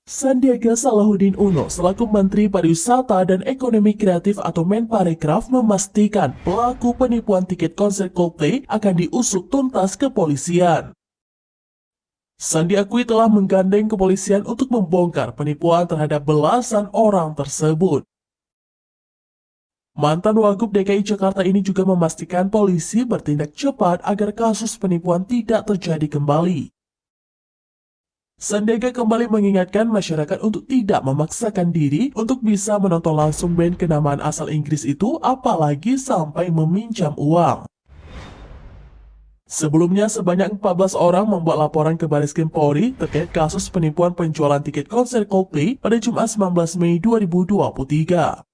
Sandiaga Salahuddin Uno selaku Menteri Pariwisata dan Ekonomi Kreatif atau Menparekraf memastikan pelaku penipuan tiket konser Coldplay akan diusut tuntas kepolisian. Sandi akui telah menggandeng kepolisian untuk membongkar penipuan terhadap belasan orang tersebut. Mantan Wagub DKI Jakarta ini juga memastikan polisi bertindak cepat agar kasus penipuan tidak terjadi kembali. Sandiaga kembali mengingatkan masyarakat untuk tidak memaksakan diri untuk bisa menonton langsung band kenamaan asal Inggris itu, apalagi sampai meminjam uang. Sebelumnya, sebanyak 14 orang membuat laporan ke Bareskrim Polri terkait kasus penipuan penjualan tiket konser Coldplay pada Jumat 19 Mei 2023.